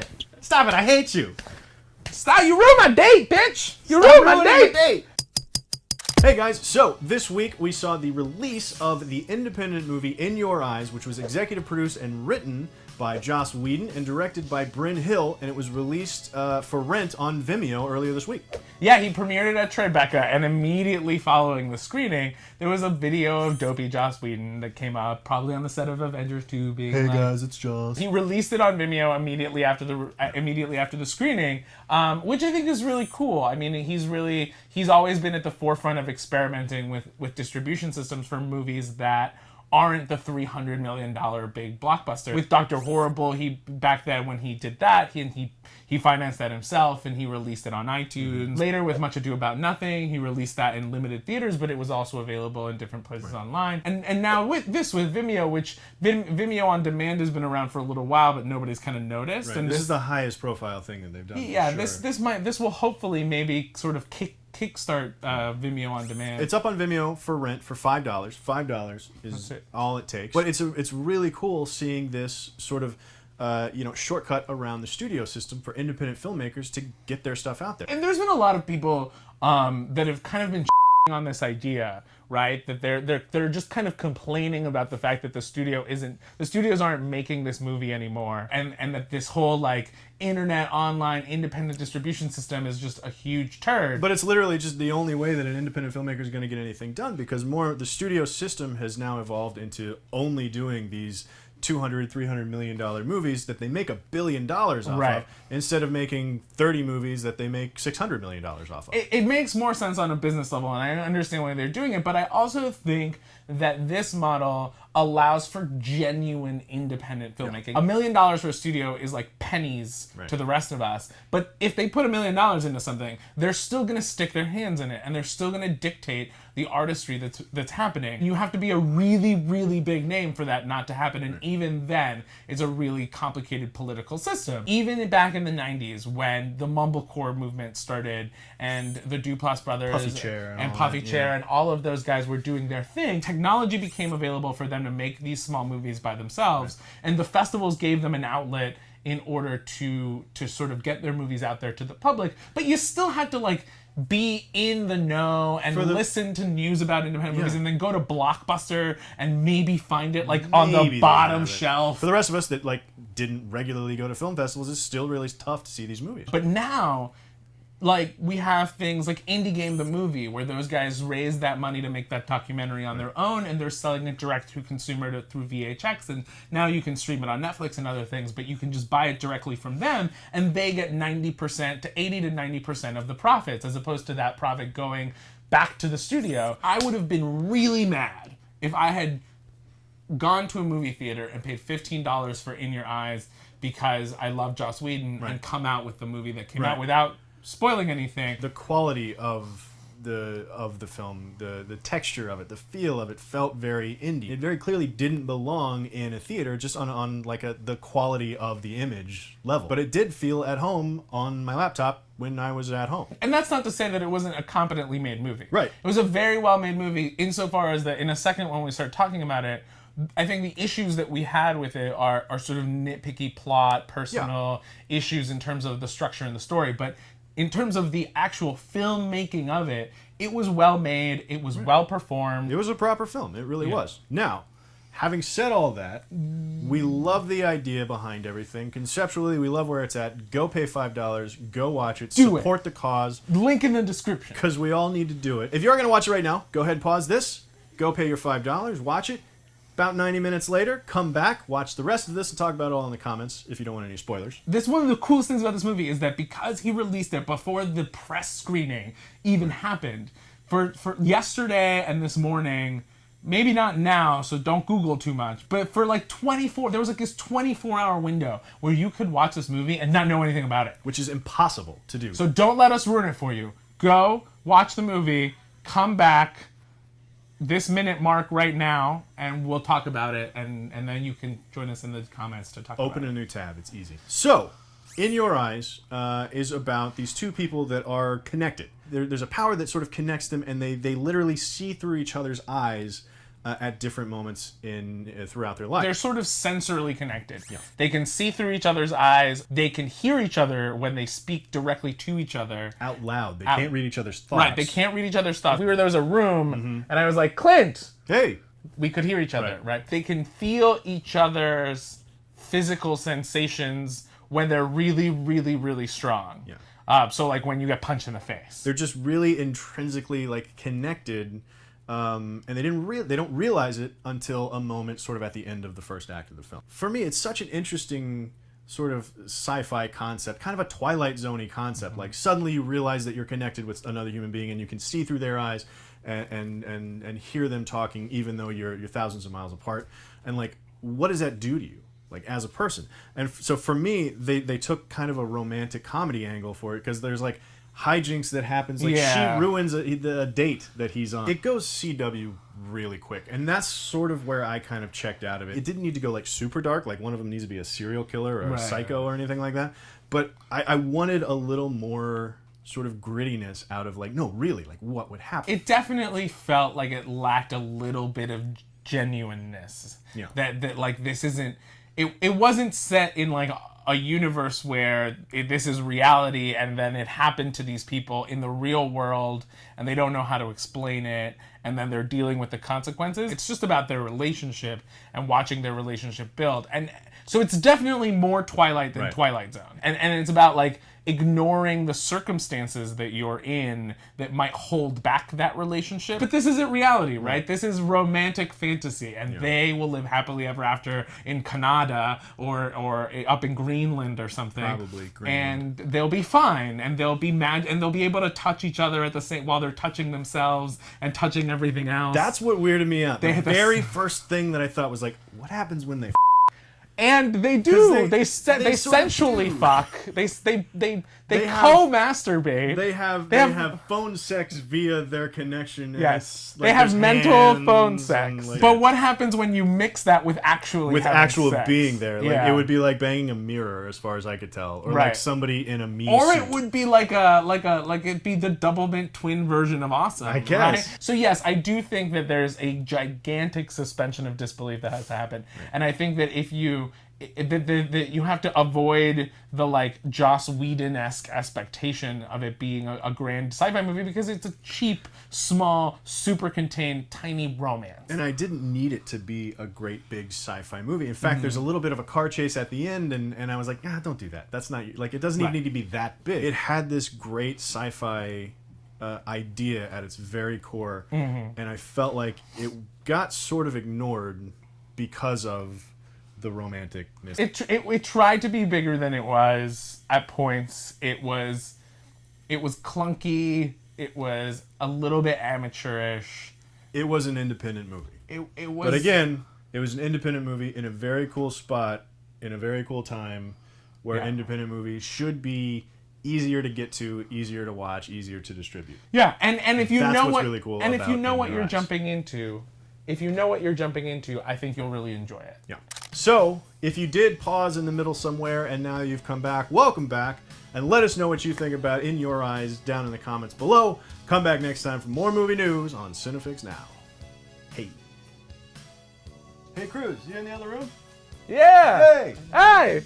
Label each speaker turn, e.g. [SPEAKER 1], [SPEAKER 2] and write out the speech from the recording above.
[SPEAKER 1] Stop it. Stop it. I hate you.
[SPEAKER 2] Stop. You ruined my date, bitch. You ruined my date.
[SPEAKER 1] Hey guys, so this week we saw the release of the independent movie In Your Eyes, which was executive produced and written by Joss Whedon and directed by Bryn Hill, and it was released for rent on Vimeo earlier this week.
[SPEAKER 2] Yeah, he premiered it at Tribeca, and immediately following the screening, there was a video of dopey Joss Whedon that came up, probably on the set of Avengers 2, being
[SPEAKER 1] Hey
[SPEAKER 2] like,
[SPEAKER 1] guys, it's Joss.
[SPEAKER 2] He released it on Vimeo immediately after the screening, which I think is really cool. I mean, he's always been at the forefront of experimenting with distribution systems for movies that aren't the $300 million big blockbuster. With Dr. Horrible, back then when he did that, he financed that himself and he released it on iTunes. Later, with Much Ado About Nothing, he released that in limited theaters, but it was also available in different places online. And now with Vimeo, which Vimeo on Demand has been around for a little while, but nobody's kind of noticed.
[SPEAKER 1] Right.
[SPEAKER 2] And
[SPEAKER 1] this is the highest profile thing that they've done.
[SPEAKER 2] Yeah,
[SPEAKER 1] for sure.
[SPEAKER 2] this will hopefully maybe sort of kickstart Vimeo on Demand.
[SPEAKER 1] It's up on Vimeo for rent for $5. $5 is all it takes. But it's really cool seeing this sort of shortcut around the studio system for independent filmmakers to get their stuff out there.
[SPEAKER 2] And there's been a lot of people that have kind of been on this idea, right? That they're just kind of complaining about the fact that the studios aren't making this movie anymore, and that this whole like internet online independent distribution system is just a huge turd.
[SPEAKER 1] But it's literally just the only way that an independent filmmaker is going to get anything done, because the studio system has now evolved into only doing these $200-300 million movies that they make $1 billion off of, instead of making 30 movies that they make $600 million off of.
[SPEAKER 2] It makes more sense on a business level, and I understand why they're doing it, but I also think that this model allows for genuine independent filmmaking. $1 million for a studio is like pennies to the rest of us, but if they put $1 million into something, they're still going to stick their hands in it, and they're still going to dictate the artistry that's happening. You have to be a really, really big name for that not to happen, and even then, it's a really complicated political system. Even back in the 90s, when the mumblecore movement started, and the Duplass brothers, Puffy Chair, and all of those guys were doing their thing, technology became available for them to make these small movies by themselves, and the festivals gave them an outlet in order to sort of get their movies out there to the public, but you still had to like be in the know and listen to news about independent movies, and then go to Blockbuster and maybe find it like on the bottom shelf.
[SPEAKER 1] For the rest of us that like didn't regularly go to film festivals, it's still really tough to see these movies.
[SPEAKER 2] But now, like, we have things like Indie Game the Movie, where those guys raised that money to make that documentary on their own, and they're selling it direct to consumer through VHX, and now you can stream it on Netflix and other things, but you can just buy it directly from them, and they get 90% to 80 to 90% of the profits, as opposed to that profit going back to the studio. I would have been really mad if I had gone to a movie theater and paid $15 for In Your Eyes because I love Joss Whedon, and come out with the movie that came out without spoiling anything.
[SPEAKER 1] The quality of the film, the texture of it, the feel of it felt very indie. It very clearly didn't belong in a theater, just on like the quality of the image level. But it did feel at home on my laptop when I was at home.
[SPEAKER 2] And that's not to say that it wasn't a competently made movie.
[SPEAKER 1] Right.
[SPEAKER 2] It was a very well made movie, insofar as that in a second when we start talking about it, I think the issues that we had with it are sort of nitpicky plot, personal issues in terms of the structure and the story, but in terms of the actual filmmaking of it, it was well made, it was well performed.
[SPEAKER 1] It was a proper film, it really was. Now, having said all that, we love the idea behind everything. Conceptually, we love where it's at. Go pay $5, go watch it, support the cause.
[SPEAKER 2] Link in the description.
[SPEAKER 1] Because we all need to do it. If you're going to watch it right now, go ahead and pause this, go pay your $5, watch it. About 90 minutes later, come back, watch the rest of this, and talk about it all in the comments if you don't want any spoilers.
[SPEAKER 2] One of the coolest things about this movie is that because he released it before the press screening even happened, for yesterday and this morning, maybe not now, so don't Google too much, but for like there was like this 24-hour window where you could watch this movie and not know anything about it.
[SPEAKER 1] Which is impossible to do.
[SPEAKER 2] So don't let us ruin it for you. Go, watch the movie, come back this minute mark right now, and we'll talk about it, and then you can join us in the comments to talk about it.
[SPEAKER 1] Open a new tab, it's easy. So, In Your Eyes is about these two people that are connected. There's a power that sort of connects them, and they literally see through each other's eyes at different moments throughout their life.
[SPEAKER 2] They're sort of sensorily connected.
[SPEAKER 1] Yeah.
[SPEAKER 2] They can see through each other's eyes. They can hear each other when they speak directly to each other.
[SPEAKER 1] Out loud. They can't read each other's thoughts.
[SPEAKER 2] Right, they can't read each other's thoughts. There was a room, and I was like, Clint!
[SPEAKER 1] Hey!
[SPEAKER 2] We could hear each other, right? They can feel each other's physical sensations when they're really, really, really strong.
[SPEAKER 1] Yeah.
[SPEAKER 2] So like when you get punched in the face.
[SPEAKER 1] They're just really intrinsically like connected, and they don't realize it until a moment sort of at the end of the first act of the film. For me, it's such an interesting sort of sci-fi concept, kind of a Twilight Zone-y concept. Like suddenly you realize that you're connected with another human being, and you can see through their eyes and hear them talking, even though you're thousands of miles apart. And like, what does that do to you, like as a person? And so for me, they took kind of a romantic comedy angle for it, because there's like hijinks that happens. Like she ruins a date that he's on. It goes CW really quick, and that's sort of where I kind of checked out of it. It didn't need to go like super dark, like one of them needs to be a serial killer or a psycho or anything like that, but I wanted a little more sort of grittiness out of like, no, really, like what would happen.
[SPEAKER 2] It definitely felt like it lacked a little bit of genuineness.
[SPEAKER 1] Yeah.
[SPEAKER 2] That like this isn't, it wasn't set in like a universe where this is reality and then it happened to these people in the real world and they don't know how to explain it and then they're dealing with the consequences. It's just about their relationship and watching their relationship build. And so it's definitely more Twilight than Twilight Zone. And it's about like ignoring the circumstances that you're in that might hold back that relationship. But this isn't reality, right? This is romantic fantasy, and they will live happily ever after in Canada or up in Greenland or something.
[SPEAKER 1] Probably Greenland.
[SPEAKER 2] And they'll be fine, and they'll be and they'll be able to touch each other at the same while they're touching themselves and touching everything else.
[SPEAKER 1] That's what weirded me out. The very first thing that I thought was like, what happens when they
[SPEAKER 2] and they do. They sensually fuck. They co-masturbate.
[SPEAKER 1] They have phone sex via their connection.
[SPEAKER 2] Yes, they have mental phone sex. Like, but what happens when you mix that with actual sex?
[SPEAKER 1] Being there? Like, it would be like banging a mirror, as far as I could tell, or like somebody in a me
[SPEAKER 2] or
[SPEAKER 1] suit.
[SPEAKER 2] it would be like it'd be the double mint twin version of awesome.
[SPEAKER 1] I guess.
[SPEAKER 2] Right? So yes, I do think that there's a gigantic suspension of disbelief that has to happen, and I think that if you you have to avoid the like Joss Whedon-esque expectation of it being a grand sci-fi movie, because it's a cheap, small, super contained, tiny romance.
[SPEAKER 1] And I didn't need it to be a great big sci-fi movie. In fact, there's a little bit of a car chase at the end, and I was like, don't do that. That's not, like, it doesn't even need to be that big. It had this great sci-fi idea at its very core, and I felt like it got sort of ignored because of the romanticness.
[SPEAKER 2] It tried to be bigger than it was at points. It was clunky. It was a little bit amateurish.
[SPEAKER 1] It was an independent movie.
[SPEAKER 2] It was.
[SPEAKER 1] But again, it was an independent movie in a very cool spot, in a very cool time, where independent movies should be easier to get to, easier to watch, easier to distribute.
[SPEAKER 2] Yeah, and if you know what
[SPEAKER 1] really cool,
[SPEAKER 2] and if you know what you're jumping into, I think you'll really enjoy it.
[SPEAKER 1] Yeah. So, if you did pause in the middle somewhere and now you've come back, welcome back, and let us know what you think about In Your Eyes down in the comments below. Come back next time for more movie news on CineFix Now. Hey. Hey, Cruz, you in the other room?
[SPEAKER 2] Yeah.
[SPEAKER 1] Hey.
[SPEAKER 2] Hey.